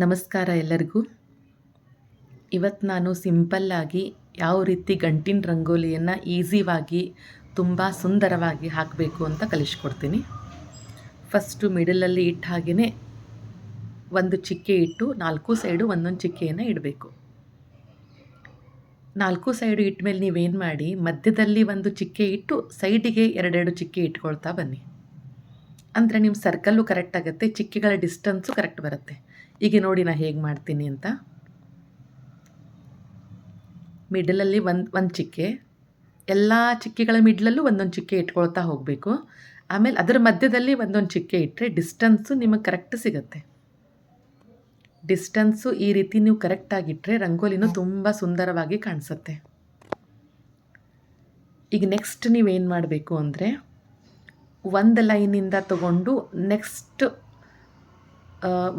ನಮಸ್ಕಾರ ಎಲ್ಲರಿಗೂ. ಇವತ್ತು ನಾನು ಸಿಂಪಲ್ಲಾಗಿ ಯಾವ ರೀತಿ ಗಂಟಿನ ರಂಗೋಲಿಯನ್ನು ಈಸಿಯಾಗಿ ತುಂಬ ಸುಂದರವಾಗಿ ಹಾಕಬೇಕು ಅಂತ ಕಲಿಸ್ಕೊಡ್ತೀನಿ. ಫಸ್ಟು ಮಿಡಲಲ್ಲಿ ಇಟ್ಟ ಹಾಗೆಯೇ ಒಂದು ಚಿಕ್ಕೆ ಇಟ್ಟು 4 ಸೈಡು ಒಂದೊಂದು ಚಿಕ್ಕೆಯನ್ನು ಇಡಬೇಕು. 4 ಸೈಡು ಇಟ್ಟ ಮೇಲೆ ನೀವೇನು ಮಾಡಿ, ಮಧ್ಯದಲ್ಲಿ ಒಂದು ಚಿಕ್ಕೆ ಇಟ್ಟು ಸೈಡಿಗೆ 2 ಚಿಕ್ಕೆ ಇಟ್ಕೊಳ್ತಾ ಬನ್ನಿ. ಅಂದರೆ ನಿಮ್ಮ ಸರ್ಕಲ್ಲು ಕರೆಕ್ಟ್ ಆಗುತ್ತೆ, ಚಿಕ್ಕೆಗಳ ಡಿಸ್ಟೆನ್ಸು ಕರೆಕ್ಟ್ ಬರುತ್ತೆ. ಈಗ ನೋಡಿ ನಾನು ಹೇಗೆ ಮಾಡ್ತೀನಿ ಅಂತ. ಮಿಡಲಲ್ಲಿ ಒಂದು ಚಿಕ್ಕೆ, ಎಲ್ಲ ಚಿಕ್ಕೆಗಳ ಮಿಡ್ಲಲ್ಲೂ ಒಂದೊಂದು ಚಿಕ್ಕೆ ಇಟ್ಕೊಳ್ತಾ ಹೋಗಬೇಕು. ಆಮೇಲೆ ಅದರ ಮಧ್ಯದಲ್ಲಿ ಒಂದೊಂದು ಚಿಕ್ಕೆ ಇಟ್ಟರೆ ಡಿಸ್ಟೆನ್ಸು ನಿಮಗೆ ಕರೆಕ್ಟ್ ಸಿಗುತ್ತೆ. ಡಿಸ್ಟೆನ್ಸು ಈ ರೀತಿ ನೀವು ಕರೆಕ್ಟಾಗಿಟ್ಟರೆ ರಂಗೋಲಿನೂ ತುಂಬ ಸುಂದರವಾಗಿ ಕಾಣಿಸುತ್ತೆ. ಈಗ ನೆಕ್ಸ್ಟ್ ನೀವೇನು ಮಾಡಬೇಕು ಅಂದರೆ, ಒಂದು ಲೈನಿಂದ ತಗೊಂಡು ನೆಕ್ಸ್ಟ್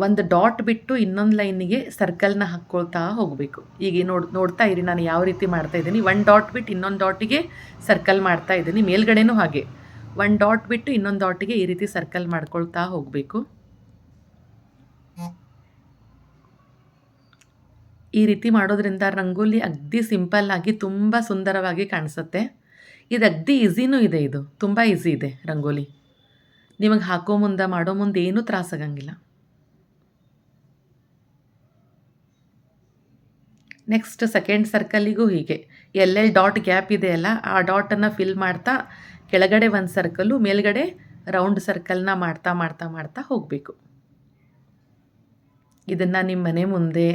ಒಂದು ಡಾಟ್ ಬಿಟ್ಟು ಇನ್ನೊಂದು ಲೈನಿಗೆ ಸರ್ಕಲ್ನ ಹಾಕ್ಕೊಳ್ತಾ ಹೋಗಬೇಕು. ಈಗ ನೋಡ್ತಾ ಇರಿ ನಾನು ಯಾವ ರೀತಿ ಮಾಡ್ತಾ ಇದ್ದೀನಿ. 1 ಡಾಟ್ ಬಿಟ್ಟು ಇನ್ನೊಂದು ಡಾಟಿಗೆ ಸರ್ಕಲ್ ಮಾಡ್ತಾ ಇದ್ದೀನಿ. ಮೇಲ್ಗಡೆನೂ ಹಾಗೆ 1 ಡಾಟ್ ಬಿಟ್ಟು ಇನ್ನೊಂದು ಡಾಟಿಗೆ ಈ ರೀತಿ ಸರ್ಕಲ್ ಮಾಡ್ಕೊಳ್ತಾ ಹೋಗಬೇಕು. ಈ ರೀತಿ ಮಾಡೋದ್ರಿಂದ ರಂಗೋಲಿ ಅಗದಿ ಸಿಂಪಲ್ಲಾಗಿ ತುಂಬ ಸುಂದರವಾಗಿ ಕಾಣಿಸುತ್ತೆ. ಇದು ಅಗದಿ ಈಸಿನೂ ಇದೆ, ಇದು ತುಂಬ ಈಸಿ ಇದೆ ರಂಗೋಲಿ. ನಿಮಗೆ ಹಾಕೋ ಮುಂದೆ ಮಾಡೋ ಮುಂದೆ ಏನೂ ತ್ರಾಸಾಗಂಗಿಲ್ಲ. ನೆಕ್ಸ್ಟ್ ಸೆಕೆಂಡ್ ಸರ್ಕಲ್ಲಿಗೂ ಹೀಗೆ ಎಲ್ಲೆಲ್ಲಿ ಡಾಟ್ ಗ್ಯಾಪ್ ಇದೆಯಲ್ಲ ಆ ಡಾಟನ್ನು ಫಿಲ್ ಮಾಡ್ತಾ ಕೆಳಗಡೆ ಒಂದು ಸರ್ಕಲ್ಲು, ಮೇಲ್ಗಡೆ ರೌಂಡ್ ಸರ್ಕಲ್ನ ಮಾಡ್ತಾ ಮಾಡ್ತಾ ಮಾಡ್ತಾ ಹೋಗಬೇಕು. ಇದನ್ನು ನಿಮ್ಮ ಮನೆ ಮುಂದೆ,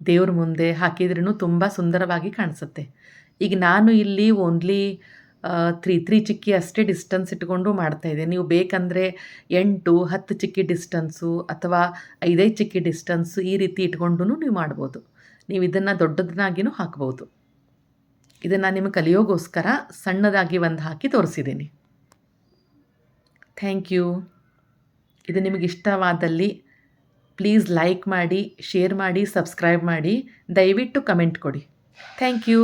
ದೇವ್ರ ಮುಂದೆ ಹಾಕಿದ್ರೂ ತುಂಬ ಸುಂದರವಾಗಿ ಕಾಣಿಸುತ್ತೆ. ಈಗ ನಾನು ಇಲ್ಲಿ ಓನ್ಲಿ 3 ಚಿಕ್ಕಿ ಅಷ್ಟೇ ಡಿಸ್ಟೆನ್ಸ್ ಇಟ್ಕೊಂಡು ಮಾಡ್ತಾಯಿದ್ದೆ. ನೀವು ಬೇಕಂದರೆ 8, 10 ಚಿಕ್ಕಿ ಡಿಸ್ಟೆನ್ಸು ಅಥವಾ 5 ಚಿಕ್ಕಿ ಡಿಸ್ಟೆನ್ಸು ಈ ರೀತಿ ಇಟ್ಕೊಂಡು ನೀವು ಮಾಡ್ಬೋದು. ನೀವು ಇದನ್ನು ದೊಡ್ಡದನ್ನಾಗಿಯೂ ಹಾಕ್ಬೋದು. ಇದನ್ನು ನಿಮಗೆ ಕಲಿಯೋಗೋಸ್ಕರ ಸಣ್ಣದಾಗಿ ಒಂದು ಹಾಕಿ ತೋರಿಸಿದ್ದೀನಿ. Thank you. ಇದು ನಿಮಗೆ ಇಷ್ಟವಾದಲ್ಲಿ ಪ್ಲೀಸ್ ಲೈಕ್ ಮಾಡಿ, ಶೇರ್ ಮಾಡಿ, ಸಬ್ಸ್ಕ್ರೈಬ್ ಮಾಡಿ, ದಯವಿಟ್ಟು ಕಮೆಂಟ್ ಕೊಡಿ. Thank you.